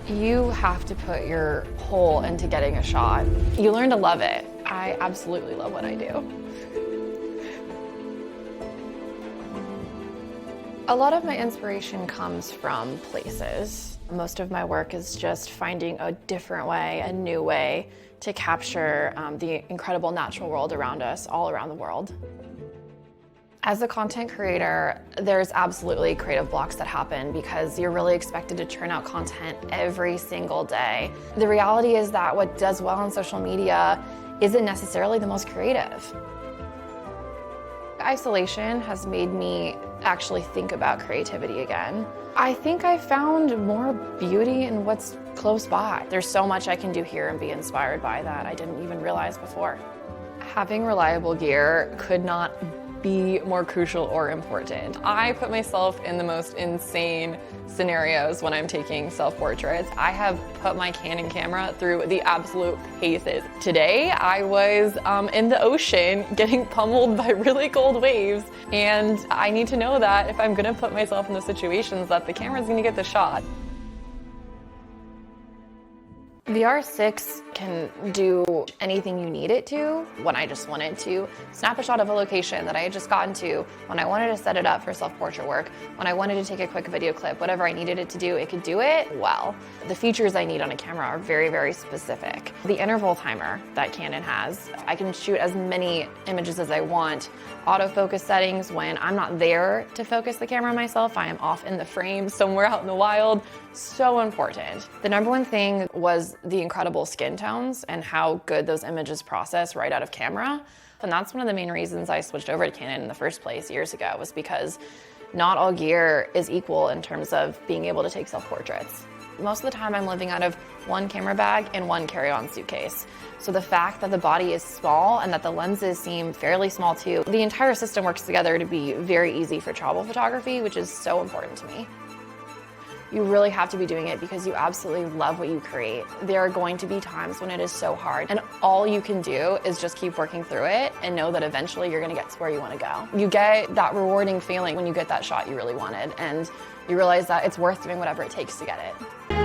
You have to put your whole into getting a shot. You learn to love it. I absolutely love what I do. A lot of my inspiration comes from places. Most of my work is just finding a different way, a new way to capture the incredible natural world around us, all around the world. As a content creator, there's absolutely creative blocks that happen because you're really expected to churn out content every single day. The reality is that what does well on social media isn't necessarily the most creative. Isolation has made me actually think about creativity again. I think I found more beauty in what's close by. There's so much I can do here and be inspired by that I didn't even realize before. Having reliable gear could not be more crucial or important. I put myself in the most insane scenarios when I'm taking self-portraits. I have put my Canon camera through the absolute paces. Today, I was in the ocean getting pummeled by really cold waves, and I need to know that if I'm gonna put myself in those situations that the camera's gonna get the shot. The R6 can do anything you need it to. When I just wanted to snap a shot of a location that I had just gotten to, when I wanted to set it up for self-portrait work, when I wanted to take a quick video clip, whatever I needed it to do, it could do it well. The features I need on a camera are very, very specific. The interval timer that Canon has, I can shoot as many images as I want. Autofocus settings, when I'm not there to focus the camera myself, I am off in the frame somewhere out in the wild. So important. The number one thing was the incredible skin tones and how good those images process right out of camera. And that's one of the main reasons I switched over to Canon in the first place years ago, was because not all gear is equal in terms of being able to take self-portraits. Most of the time I'm living out of one camera bag and one carry-on suitcase. So the fact that the body is small and that the lenses seem fairly small too, the entire system works together to be very easy for travel photography, which is so important to me. You really have to be doing it because you absolutely love what you create. There are going to be times when it is so hard, and all you can do is just keep working through it and know that eventually you're gonna get to where you wanna go. You get that rewarding feeling when you get that shot you really wanted, and you realize that it's worth doing whatever it takes to get it.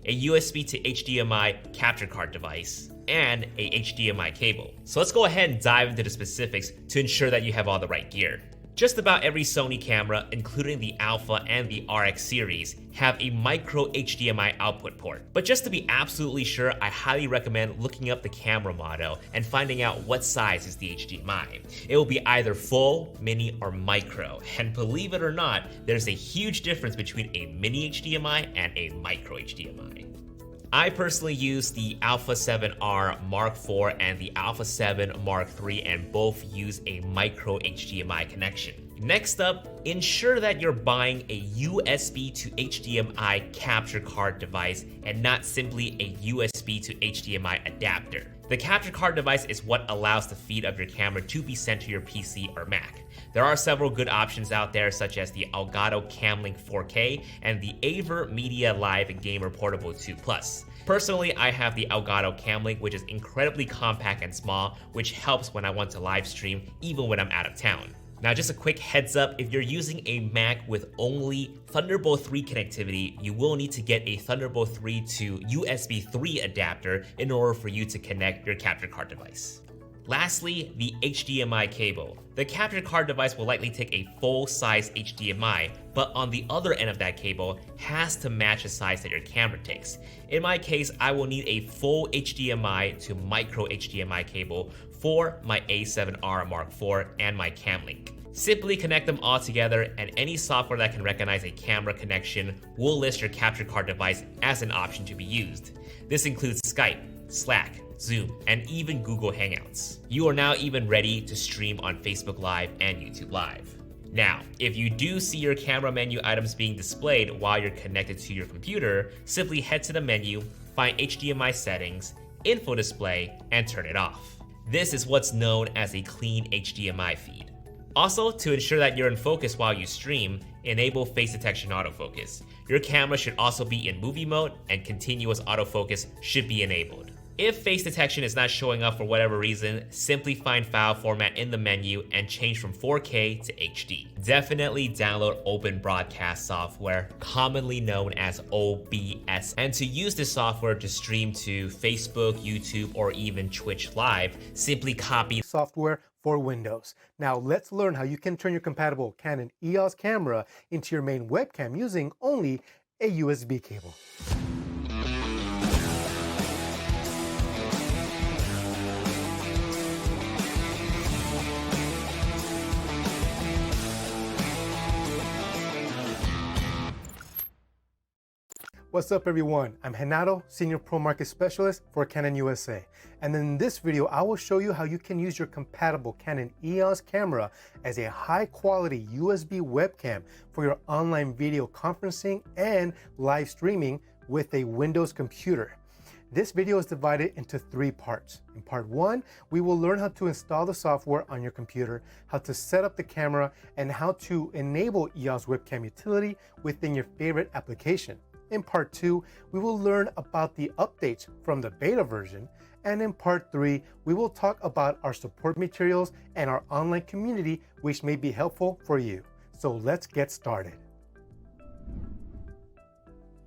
a USB to HDMI capture card device, and a HDMI cable. So let's go ahead and dive into the specifics to ensure that you have all the right gear. Just about every Sony camera, including the Alpha and the RX series, have a micro HDMI output port. But just to be absolutely sure, I highly recommend looking up the camera model and finding out what size is the HDMI. It will be either full, mini, or micro. And believe it or not, there's a huge difference between a mini HDMI and a micro HDMI. I personally use the Alpha 7R Mark IV and the Alpha 7 Mark III, and both use a micro HDMI connection. Next up, ensure that you're buying a USB to HDMI capture card device and not simply a USB to HDMI adapter. The capture card device is what allows the feed of your camera to be sent to your PC or Mac. There are several good options out there, such as the Elgato Camlink 4K and the Aver Media Live Gamer Portable 2 Plus. Personally, I have the Elgato Camlink, which is incredibly compact and small, which helps when I want to live stream even when I'm out of town. Now, just a quick heads up, if you're using a Mac with only Thunderbolt 3 connectivity, you will need to get a Thunderbolt 3 to USB 3 adapter in order for you to connect your capture card device. Lastly, the HDMI cable. The capture card device will likely take a full-size HDMI, but on the other end of that cable has to match the size that your camera takes. In my case, I will need a full HDMI to micro HDMI cable for my A7R Mark IV and my Camlink. Simply connect them all together, and any software that can recognize a camera connection will list your capture card device as an option to be used. This includes Skype, Slack, Zoom, and even Google Hangouts. You are now even ready to stream on Facebook Live and YouTube Live. Now, if you do see your camera menu items being displayed while you're connected to your computer, simply head to the menu, find HDMI settings, info display, and turn it off. This is what's known as a clean HDMI feed. Also, to ensure that you're in focus while you stream, enable face detection autofocus. Your camera should also be in movie mode, and continuous autofocus should be enabled. If face detection is not showing up for whatever reason, simply find file format in the menu and change from 4K to HD. Definitely download Open Broadcast software, commonly known as OBS. And to use this software to stream to Facebook, YouTube, or even Twitch Live, simply copy software for Windows. Now let's learn how you can turn your compatible Canon EOS camera into your main webcam using only a USB cable. What's up everyone, I'm Renato, Senior Pro Market Specialist for Canon USA. And in this video, I will show you how you can use your compatible Canon EOS camera as a high quality USB webcam for your online video conferencing and live streaming with a Windows computer. This video is divided into 3 parts. In part 1, we will learn how to install the software on your computer, how to set up the camera, and how to enable EOS webcam utility within your favorite application. In part 2, we will learn about the updates from the beta version, and in part 3, we will talk about our support materials and our online community, which may be helpful for you. So let's get started.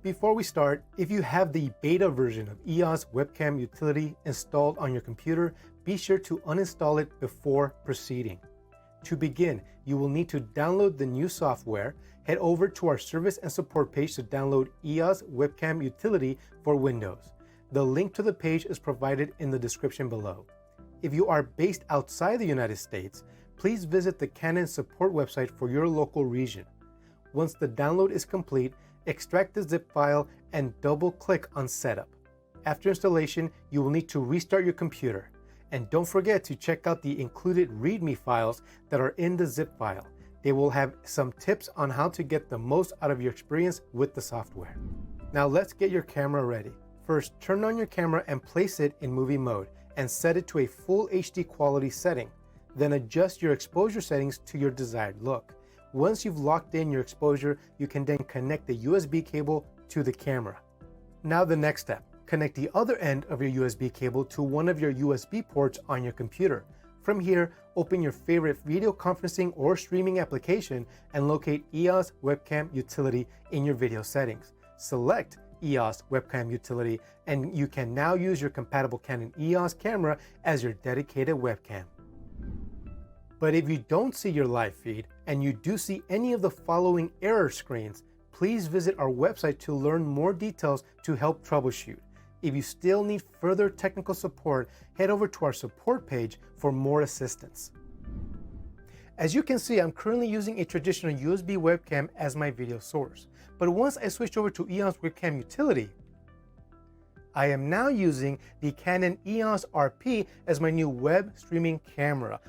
Before we start, if you have the beta version of EOS webcam utility installed on your computer, be sure to uninstall it before proceeding. To begin, you will need to download the new software. Head over to our service and support page to download EOS webcam utility for Windows. The link to the page is provided in the description below. If you are based outside the United States, please visit the Canon support website for your local region. Once the download is complete, extract the zip file and double-click on Setup. After installation, you will need to restart your computer. And don't forget to check out the included README files that are in the zip file. They will have some tips on how to get the most out of your experience with the software. Now let's get your camera ready. First, turn on your camera and place it in movie mode and set it to a full HD quality setting. Then adjust your exposure settings to your desired look. Once you've locked in your exposure, you can then connect the USB cable to the camera. Now the next step, connect the other end of your USB cable to one of your USB ports on your computer. From here, open your favorite video conferencing or streaming application and locate EOS webcam utility in your video settings. Select EOS webcam utility and you can now use your compatible Canon EOS camera as your dedicated webcam. But if you don't see your live feed, and you do see any of the following error screens, please visit our website to learn more details to help troubleshoot. If you still need further technical support, head over to our support page for more assistance. As you can see, I'm currently using a traditional USB webcam as my video source. But once I switched over to EOS webcam utility, I am now using the Canon EOS RP as my new web streaming camera,